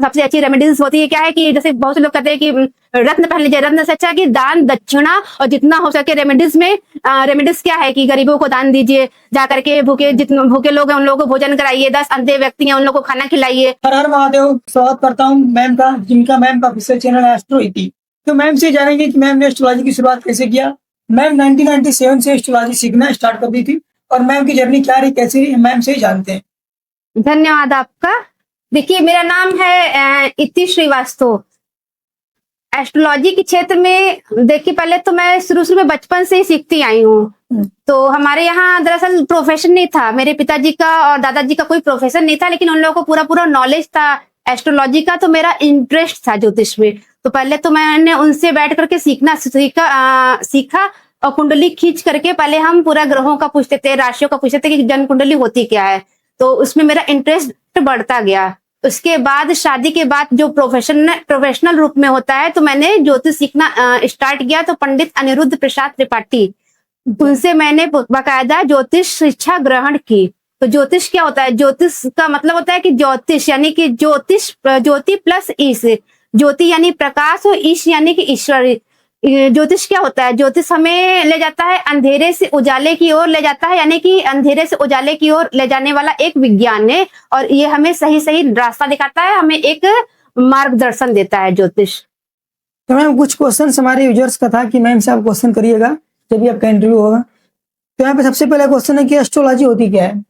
सबसे अच्छी रेमेडीज होती है क्या है कि जैसे बहुत से लोग कहते हैं कि रत्न पहन लीजिए, रत्न से अच्छा है कि दान दक्षिणा और जितना हो सके रेमेडीज में रेमेडीज क्या है कि गरीबों को दान दीजिए, जाकर के जितने भूखे लोग हैं उन लोगों को भोजन कराइए, 10 अंधे व्यक्ति हैं उन लोगों को खाना खिलाइए। हर हर महादेव। स्वागत करता हूँ मैम का, जिनका मैम का ऑफिशियल चैनल है एस्ट्रो इति। तो मैम से जानेंगे कि मैम ने एस्ट्रोलॉजी की शुरुआत कैसे किया। मैम 1997 से एस्ट्रोलॉजी सीखना स्टार्ट कर दी थी और मैम की जर्नी क्या रही, कैसी रही, मैम से ही जानते हैं। धन्यवाद आपका। देखिए, मेरा नाम है इति श्रीवास्तव। एस्ट्रोलॉजी के क्षेत्र में देखिए, पहले तो मैं शुरू में बचपन से ही सीखती आई हूँ। तो हमारे यहाँ दरअसल प्रोफेशन नहीं था, मेरे पिताजी का और दादाजी का कोई प्रोफेशन नहीं था, लेकिन उन लोगों को पूरा नॉलेज था एस्ट्रोलॉजी का। तो मेरा इंटरेस्ट था ज्योतिष में, तो पहले तो मैंने उनसे बैठ करके सीखा और कुंडली खींच करके पहले हम पूरा ग्रहों का पूछते थे, राशियों का पूछते थे कि जन्म कुंडली होती क्या है। तो उसमें मेरा इंटरेस्ट बढ़ता गया। उसके बाद शादी के बाद जो प्रोफेशनल रूप में होता है, तो मैंने ज्योतिष सीखना स्टार्ट किया। तो पंडित अनिरुद्ध प्रसाद त्रिपाठी, उनसे मैंने बाकायदा ज्योतिष शिक्षा ग्रहण की। तो ज्योतिष क्या होता है? ज्योतिष का मतलब होता है कि ज्योतिष यानी कि ज्योति प्लस ईश। ज्योति यानी प्रकाश और ईश यानी कि ईश्वर। ज्योतिष क्या होता है? ज्योतिष हमें ले जाता है अंधेरे से उजाले की ओर ले जाता है, यानी कि अंधेरे से उजाले की ओर ले जाने वाला एक विज्ञान है और ये हमें सही रास्ता दिखाता है, हमें एक मार्गदर्शन देता है ज्योतिष। तो मैम कुछ क्वेश्चन हमारे यूजर्स का था कि मैम से आप क्वेश्चन करिएगा जब भी आपका इंटरव्यू होगा। तो यहाँ पे सबसे पहला क्वेश्चन है कि एस्ट्रोलॉजी होती क्या है?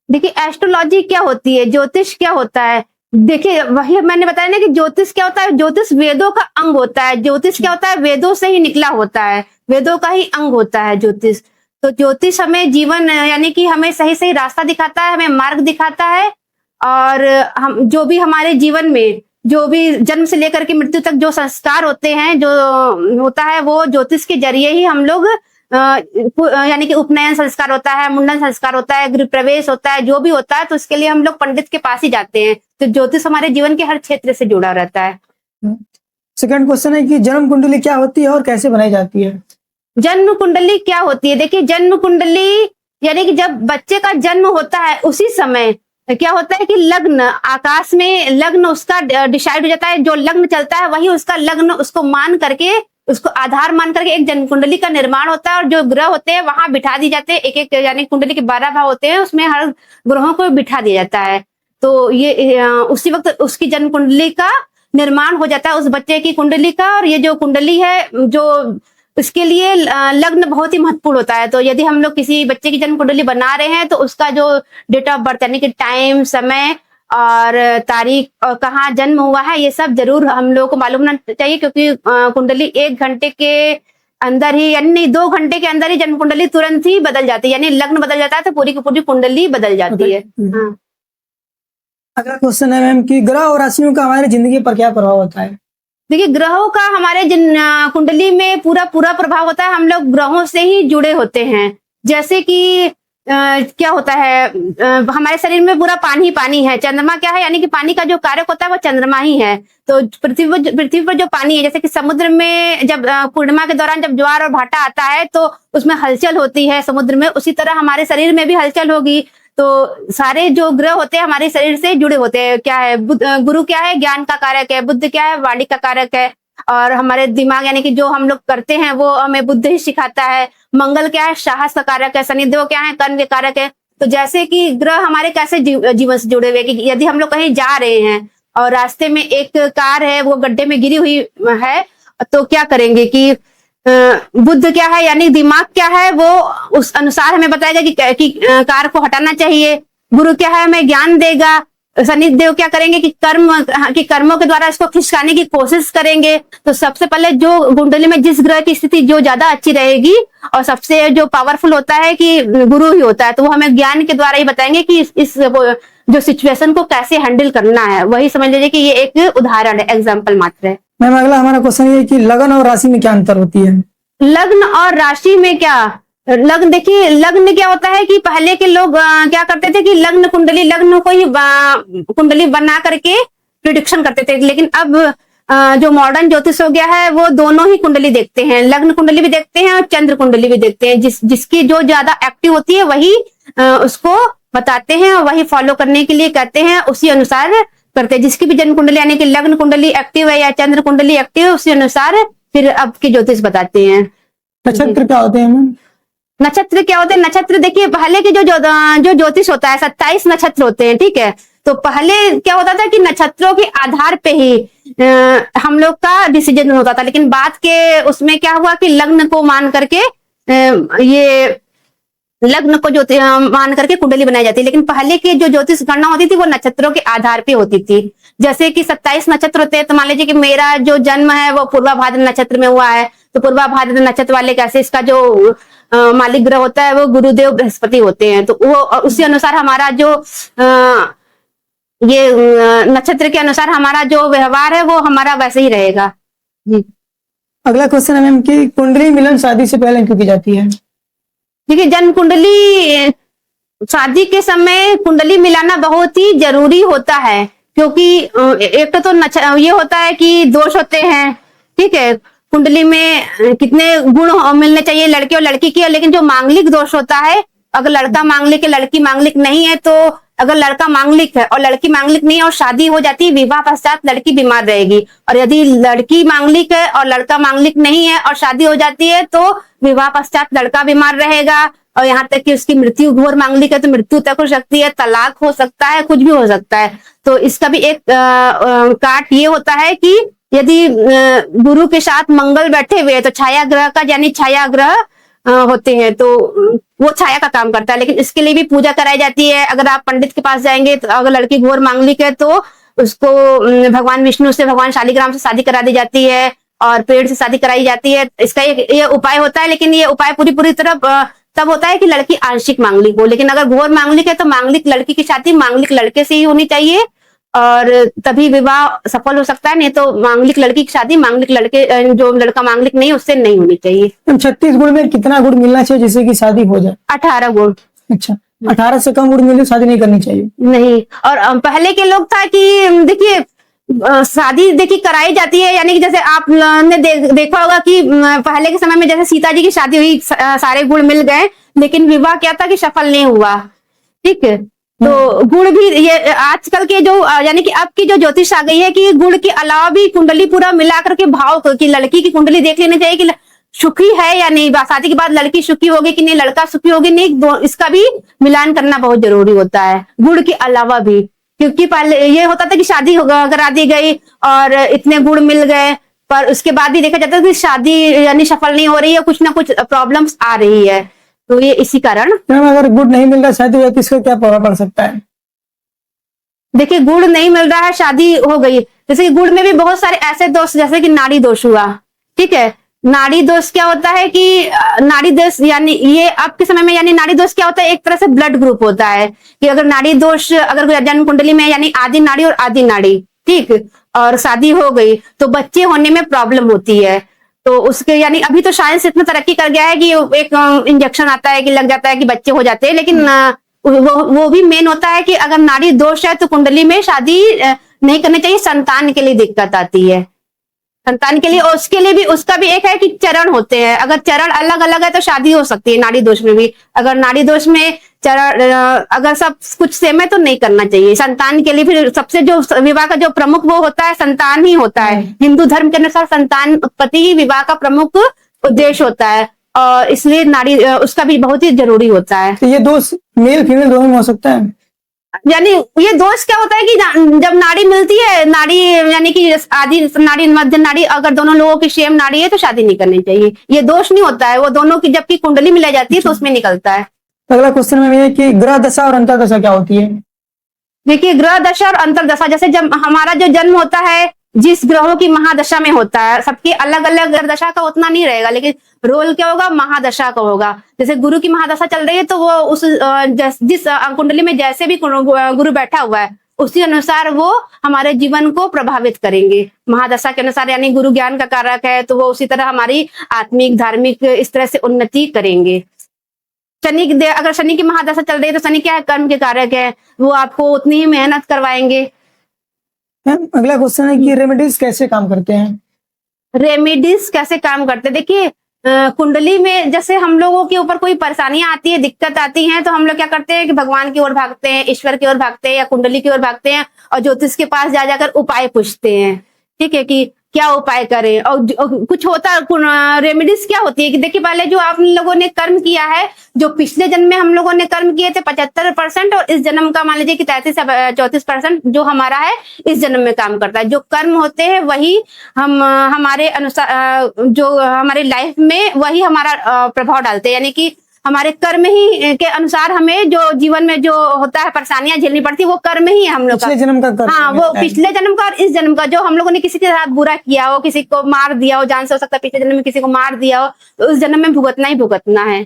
देखिए, एस्ट्रोलॉजी क्या होती है, ज्योतिष क्या होता है? देखिए, वही मैंने बताया ना कि ज्योतिष क्या होता है। ज्योतिष वेदों का अंग होता है। ज्योतिष क्या होता है? वेदों से ही निकला होता है, वेदों का ही अंग होता है ज्योतिष। तो ज्योतिष हमें जीवन यानी कि हमें सही रास्ता दिखाता है, हमें मार्ग दिखाता है। और हम जो भी हमारे जीवन में जो भी जन्म से लेकर के मृत्यु तक जो संस्कार होते हैं, जो होता है, वो ज्योतिष के जरिए ही हम लोग यानी कि उपनयन संस्कार होता है, मुंडन संस्कार होता है, गृह प्रवेश होता है, जो भी होता है, तो उसके लिए हम लोग पंडित के पास ही जाते हैं। तो ज्योतिष हमारे जीवन के हर क्षेत्र से जुड़ा रहता है। सेकंड क्वेश्चन है कि जन्म कुंडली क्या होती है और कैसे बनाई जाती है? जन्म कुंडली क्या होती है? देखिए, जन्म कुंडली यानी कि जब बच्चे का जन्म होता है उसी समय क्या होता है कि लग्न, आकाश में लग्न उसका डिसाइड हो जाता है। जो लग्न चलता है वही उसका लग्न, उसको मान करके, उसको आधार मान करके एक जन्म कुंडली का निर्माण होता है। और जो ग्रह होते हैं वहां बिठा दी जाते हैं, एक यानी कुंडली के 12 भाव होते हैं, उसमें हर ग्रहों को बिठा दिया जाता है। तो ये उसी वक्त उसकी जन्म कुंडली का निर्माण हो जाता है, उस बच्चे की कुंडली का। और ये जो कुंडली है, जो इसके लिए लग्न बहुत ही महत्वपूर्ण होता है। तो यदि हम लोग किसी बच्चे की जन्म कुंडली बना रहे हैं, तो उसका जो डेट ऑफ बर्थ यानी कि टाइम, समय और तारीख और कहाँ जन्म हुआ है, ये सब जरूर हम लोगों को मालूम होना चाहिए। क्योंकि कुंडली 1 घंटे के अंदर ही, यानी नहीं 2 घंटे के अंदर ही जन्म कुंडली तुरंत ही बदल जाती है, यानी लग्न बदल जाता है तो पूरी की पूरी कुंडली बदल जाती है। हाँ। अगला क्वेश्चन है मैम कि ग्रह और राशियों का हमारी जिंदगी पर क्या प्रभाव होता है? देखिए, ग्रहों का हमारे कुंडली में पूरा प्रभाव होता है। हम लोग ग्रहों से ही जुड़े होते हैं। जैसे कि क्या होता है, हमारे शरीर में पूरा पानी है। चंद्रमा क्या है? यानी कि पानी का जो कारक होता है वो चंद्रमा ही है। तो पृथ्वी पर जो पानी है, जैसे कि समुद्र में जब पूर्णिमा के दौरान जब ज्वार और भाटा आता है तो उसमें हलचल होती है समुद्र में, उसी तरह हमारे शरीर में भी हलचल होगी। तो सारे जो ग्रह होते हैं हमारे शरीर से जुड़े होते हैं। क्या है? गुरु क्या है? ज्ञान का कारक है। बुध क्या है? वाणी का कारक है। और हमारे दिमाग यानी कि जो हम लोग करते हैं वो हमें बुद्ध ही सिखाता है। मंगल क्या है? साहस का कारक है। शनिदेव क्या है? कर्म के कारक है। तो जैसे कि ग्रह हमारे कैसे जीवन से जुड़े हुए, कि यदि हम लोग कहीं जा रहे हैं और रास्ते में एक कार है वो गड्ढे में गिरी हुई है, तो क्या करेंगे कि बुद्ध क्या है यानी दिमाग क्या है, वो उस अनुसार हमें बताएगा कि कार को हटाना चाहिए। गुरु क्या है? हमें ज्ञान देगा। शनिदेव क्या करेंगे कि कर्मों के द्वारा इसको खिसकाने की कोशिश करेंगे। तो सबसे पहले जो कुंडली में जिस ग्रह की स्थिति जो ज्यादा अच्छी रहेगी और सबसे जो पावरफुल होता है कि गुरु ही होता है, तो वो हमें ज्ञान के द्वारा ही बताएंगे कि इस जो सिचुएशन को कैसे हैंडल करना है। वही समझ लीजिए कि ये एक उदाहरण है, एग्जाम्पल मात्र है। मैम अगला हमारा क्वेश्चन ये कि लगन और राशि में क्या अंतर होती है? लग्न और राशि में क्या? लग्न, देखिए लग्न क्या होता है कि पहले के लोग क्या करते थे कि लग्न को ही कुंडली बना करके प्रिडिक्शन करते थे। लेकिन अब जो मॉडर्न ज्योतिष हो गया है वो दोनों ही कुंडली देखते हैं, लग्न कुंडली भी देखते हैं और चंद्र कुंडली भी देखते हैं। जिसकी जो ज्यादा एक्टिव होती है वही उसको बताते हैं और वही फॉलो करने के लिए कहते हैं, उसी अनुसार करते हैं। जिसकी भी जन्म कुंडली यानी कि लग्न कुंडली एक्टिव है या चंद्र कुंडली एक्टिव है, उसी अनुसार फिर अब की ज्योतिष बताते हैं। नक्षत्र क्या होते हैं मैम? नक्षत्र क्या होते हैं? नक्षत्र देखिए, पहले के जो ज्योतिष होता है 27 नक्षत्र होते हैं, ठीक है। तो पहले क्या होता था कि नक्षत्रों के आधार पे ही हम लोग का डिसीजन होता था, लेकिन बाद के उसमें क्या हुआ कि लग्न को मान करके ये लग्न को मान करके कुंडली बनाई जाती है। लेकिन पहले की जो ज्योतिष गणना होती थी वो नक्षत्रों के आधार पे होती थी। जैसे कि 27 नक्षत्र होते हैं, तो मान लीजिए कि मेरा जो जन्म है वो पूर्वा भाद्र नक्षत्र में हुआ है, तो पूर्वा भाद्र नक्षत्र वाले कैसे इसका जो मालिक ग्रह होता है वो गुरुदेव बृहस्पति होते हैं। तो वो उसी अनुसार हमारा जो ये नक्षत्र के अनुसार हमारा जो व्यवहार है वो हमारा वैसे ही रहेगा जी। अगला क्वेश्चन है मैम कि कुंडली मिलन शादी से पहले क्यों की जाती है? देखिए, जन्म कुंडली शादी के समय कुंडली मिलाना बहुत ही जरूरी होता है, क्योंकि एक तो ये होता है कि दोष होते हैं, ठीक है। कुंडली में कितने गुण मिलने चाहिए लड़के और लड़की के, लेकिन जो मांगलिक दोष होता है, अगर लड़का मांगलिक है लड़की मांगलिक नहीं है, तो अगर लड़का मांगलिक है और लड़की मांगलिक नहीं है और शादी हो जाती है, विवाह पश्चात लड़की बीमार रहेगी। और यदि लड़की मांगलिक है और लड़का मांगलिक नहीं है और शादी हो जाती है, तो विवाह पश्चात लड़का बीमार रहेगा, और यहाँ तक कि उसकी मृत्यु, घोर मांगलिक है तो मृत्यु तक हो सकती है, तलाक हो सकता है, कुछ भी हो सकता है। तो इसका भी एक काट ये होता है कि यदि गुरु के साथ मंगल बैठे हुए तो छाया ग्रह का, यानी छाया ग्रह होते हैं, तो वो छाया का काम करता है। लेकिन इसके लिए भी पूजा कराई जाती है। अगर आप पंडित के पास जाएंगे तो अगर लड़की घोर मांगलिक है तो उसको भगवान विष्णु से, भगवान शालिग्राम से शादी करा दी जाती है और पेड़ से शादी कराई जाती है। इसका ये उपाय होता है, लेकिन ये उपाय पूरी तरह तब होता है कि लड़की आंशिक मांगलिक हो। लेकिन अगर घोर मांगलिक है तो मांगलिक लड़की की शादी मांगलिक लड़के से ही होनी चाहिए और तभी विवाह सफल हो सकता है, नहीं तो मांगलिक लड़की की शादी मांगलिक लड़के, जो लड़का मांगलिक नहीं उससे नहीं होनी चाहिए। 36 गुण में कितना गुण मिलना चाहिए जिससे कि शादी हो जाए? 18 गुण। अच्छा, 18 से कम गुण मिले शादी नहीं करनी चाहिए? नहीं। और पहले के लोग था कि देखिए शादी देखिए कराई जाती है, यानी कि जैसे आपने देखा होगा कि पहले के समय में जैसे सीता जी की शादी हुई, सारे गुण मिल गए, लेकिन विवाह क्या था कि सफल नहीं हुआ, ठीक है। तो गुण भी ये आजकल के जो यानी कि अब की जो ज्योतिष आ गई है कि गुण के अलावा भी कुंडली पूरा मिला करके भाव की लड़की की कुंडली देख लेनी चाहिए कि सुखी है या नहीं, शादी के बाद लड़की सुखी होगी कि नहीं, लड़का सुखी होगी नहीं, इसका भी मिलान करना बहुत जरूरी होता है गुण के अलावा भी। क्योंकि पहले ये होता था कि शादी करा दी गई और इतने गुण मिल गए, पर उसके बाद भी देखा जाता है कि शादी यानी सफल नहीं हो रही है, कुछ ना कुछ प्रॉब्लम्स आ रही है। तो ये इसी कारण अगर गुण नहीं मिल रहा शादी हो तो इसका क्या प्रभाव पड़ सकता है? देखिए, गुण नहीं मिल रहा है, शादी हो गई, जैसे कि गुण में भी बहुत सारे ऐसे दोष, जैसे कि नाड़ी दोष हुआ, ठीक है। नाड़ी दोष क्या होता है कि नाड़ी दोष यानी ये अब के समय में, यानी नाड़ी दोष क्या होता है, एक तरह से ब्लड ग्रुप होता है कि अगर नाड़ी दोष अगर जन्म कुंडली में यानी आदि नाड़ी और आदि नाड़ी, ठीक, और शादी हो गई तो बच्चे होने में प्रॉब्लम होती है। तो उसके यानी अभी तो साइंस इतना तरक्की कर गया है कि एक इंजेक्शन आता है कि लग जाता है कि बच्चे हो जाते हैं, लेकिन वो भी मेन होता है कि अगर नाड़ी दोष है तो कुंडली में शादी नहीं करनी चाहिए, संतान के लिए दिक्कत आती है, संतान के लिए। और उसके लिए भी उसका भी एक है कि चरण होते हैं, अगर चरण अलग अलग है तो शादी हो सकती है नाड़ी दोष में भी। अगर नाड़ी दोष में चरण अगर सब कुछ सेम है तो नहीं करना चाहिए। संतान के लिए फिर सबसे जो विवाह का जो प्रमुख वो होता है संतान ही होता है। हिंदू धर्म के अनुसार संतान उत्पत्ति ही विवाह का प्रमुख उद्देश्य होता है, और इसलिए नाड़ी उसका भी बहुत ही जरूरी होता है। तो ये दोष मेल फीमेल दोनों में हो सकता है? यानी ये दोष क्या होता है कि जब नाड़ी मिलती है, नाड़ी यानी कि आदि नाड़ी मध्य नाड़ी, अगर दोनों लोगों की सेम नाड़ी है तो शादी नहीं करनी चाहिए। ये दोष नहीं होता है, वो दोनों की जबकि कुंडली मिलाई जाती है तो उसमें निकलता है। अगला क्वेश्चन में ये कि ग्रह दशा और अंतर्दशा क्या होती है? देखिए, ग्रह दशा और अंतर्दशा, जैसे जब हमारा जो जन्म होता है जिस ग्रहों की महादशा में होता है, सबकी अलग अलग दशा का उतना नहीं रहेगा, लेकिन रोल क्या होगा, महादशा का होगा। जैसे गुरु की महादशा चल रही है तो वो उस जिस कुंडली में जैसे भी गुरु बैठा हुआ है उसी अनुसार वो हमारे जीवन को प्रभावित करेंगे महादशा के अनुसार। यानी गुरु ज्ञान का कारक है तो वो उसी तरह हमारी आत्मिक धार्मिक इस तरह से उन्नति करेंगे। शनि अगर शनि की महादशा चल रही है तो शनि क्या है, कर्म के कारक है, वो आपको उतनी ही मेहनत करवाएंगे। अगला क्वेश्चन है कि रेमेडीज कैसे काम करते हैं? रेमेडीज कैसे काम करते हैं? देखिए, कुंडली में जैसे हम लोगों के ऊपर कोई परेशानियां आती है, दिक्कत आती है, तो हम लोग क्या करते हैं कि भगवान की ओर भागते हैं, ईश्वर की ओर भागते हैं या कुंडली की ओर भागते हैं और ज्योतिष के पास जा जाकर उपाय पूछते हैं। ठीक है कि क्या उपाय करें, और कुछ होता रेमेडीज क्या होती है कि देखिए पहले जो आप लोगों ने कर्म किया है, जो पिछले जन्म में हम लोगों ने कर्म किए थे 75%, और इस जन्म का मान लीजिए कि 33-34% जो हमारा है इस जन्म में काम करता है। जो कर्म होते हैं वही हम हमारे अनुसार जो हमारे लाइफ में वही हमारा प्रभाव डालते हैं, यानी कि हमारे कर्म ही के अनुसार हमें जो जीवन में जो होता है परेशानियां झेलनी पड़ती है, वो कर्म ही है हम लोग का। पिछले जन्म का कर्म हाँ, वो पिछले जन्म का और इस जन्म का, जो हम लोगों ने किसी के साथ बुरा किया हो, किसी को मार दिया हो, जान से हो सकता है पिछले जन्म में किसी को मार दिया हो, तो उस जन्म में भुगतना ही भुगतना है।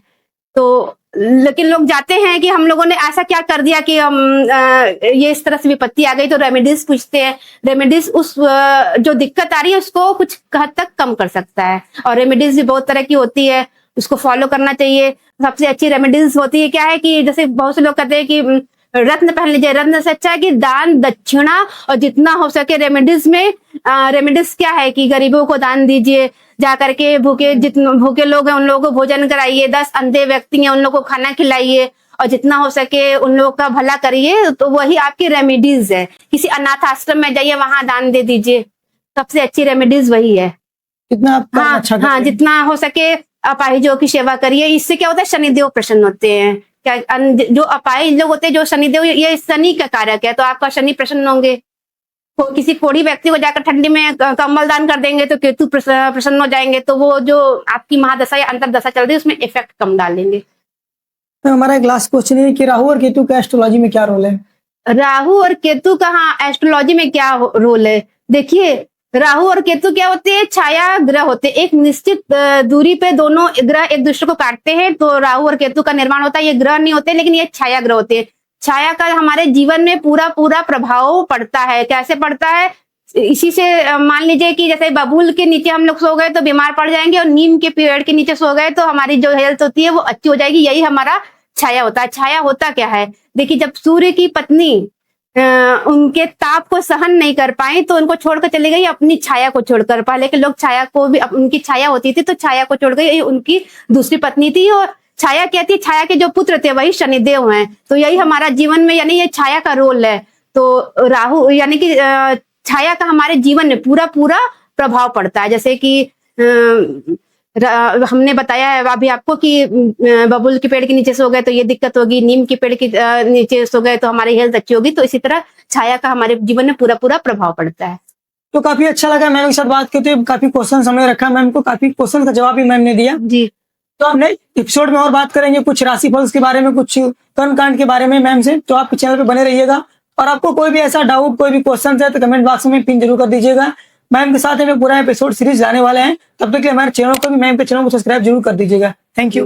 तो लेकिन लोग जाते हैं कि हम लोगों ने ऐसा क्या कर दिया कि हम ये इस तरह से विपत्ति आ गई, तो रेमेडीज पूछते हैं। रेमेडीज उस जो दिक्कत आ रही है उसको कुछ हद तक कम कर सकता है, और रेमेडीज भी बहुत तरह की होती है, उसको फॉलो करना चाहिए। सबसे अच्छी रेमेडीज होती है क्या है कि जैसे बहुत से लोग कहते हैं कि रत्न पहन लीजिए, रत्न से अच्छा है कि दान दक्षिणा, और जितना हो सके रेमेडीज में रेमेडीज क्या है कि गरीबों को दान दीजिए, जा करके जितने भूखे लोग हैं उन लोगों को भोजन कराइए, 10 अंधे व्यक्ति हैं उन लोगों को खाना खिलाइए, और जितना हो सके उन लोगों का भला करिए, तो वही आपकी रेमेडीज है। किसी अनाथ आश्रम में जाइए, वहां दान दे दीजिए, सबसे अच्छी रेमेडीज वही है। कितना आप हाँ, अच्छा हाँ, जितना हो सके अपाहिजों की सेवा करिए। इससे क्या होता है, शनिदेव प्रसन्न होते हैं। क्या जो अपाहिज लोग होते हैं, जो शनिदेव, ये शनि का कारक है, तो आपका शनि प्रसन्न होंगे। किसी कोढ़ी व्यक्ति को जाकर ठंडी में कंबल दान कर देंगे तो केतु प्रसन्न हो जाएंगे, तो वो जो आपकी महादशा या अंतरदशा चल रही है उसमें इफेक्ट कम डालेंगे। तो हमारा एक लास्ट क्वेश्चन है कि राहु और केतु का एस्ट्रोलॉजी में क्या रोल है? राहु और केतु का हाँ एस्ट्रोलॉजी में क्या रोल है, देखिए राहु और केतु क्या होते हैं, छाया ग्रह होते हैं। एक निश्चित दूरी पे दोनों ग्रह एक दूसरे को काटते हैं, तो राहु और केतु का निर्माण होता है। ये ग्रह नहीं होते, लेकिन ये छाया ग्रह होते हैं। छाया का हमारे जीवन में पूरा प्रभाव पड़ता है। कैसे पड़ता है, इसी से मान लीजिए कि जैसे बबूल के नीचे हम लोग सो गए तो बीमार पड़ जाएंगे, और नीम के पेड़ के नीचे सो गए तो हमारी जो हेल्थ होती है वो अच्छी हो जाएगी। यही हमारा छाया होता है। छाया होता क्या है, देखिए जब सूर्य की पत्नी उनके ताप को सहन नहीं कर पाई तो उनको छोड़कर चली गई अपनी छाया को छोड़कर। पहले के लोग छाया को भी, उनकी छाया होती थी तो छाया को छोड़ गई, उनकी दूसरी पत्नी थी। और छाया क्या थी, छाया के जो पुत्र थे वही शनिदेव हैं। तो यही हमारा जीवन में यानी ये छाया का रोल है। तो राहु यानी कि छाया का हमारे जीवन में पूरा प्रभाव पड़ता है। जैसे कि हमने बताया है अभी आपको कि बबूल के पेड़ के नीचे सो गए तो ये दिक्कत होगी, नीम के पेड़ के नीचे सो गए तो हमारी हेल्थ अच्छी होगी। तो इसी तरह छाया का हमारे जीवन में पूरा प्रभाव पड़ता है। तो काफी अच्छा लगा मैम के साथ बात करते हुए। काफी क्वेश्चन हमने रखा, मैम को काफी क्वेश्चन का जवाब भी मैम ने दिया जी। तो हमने एपिसोड में और बात करेंगे कुछ राशिफल के बारे में, कुछ कर्म कांड के बारे में मैम से। तो आप चैनल पे बने रहिएगा, और आपको कोई भी ऐसा डाउट, कोई भी क्वेश्चन है तो कमेंट बॉक्स में पिन जरूर कर दीजिएगा। मैम के साथ हमें पूरा एपिसोड सीरीज लाने वाले हैं। तब तक के हमारे चैनल को भी, मैम के चैनल को सब्सक्राइब जरूर कर दीजिएगा। Thank you.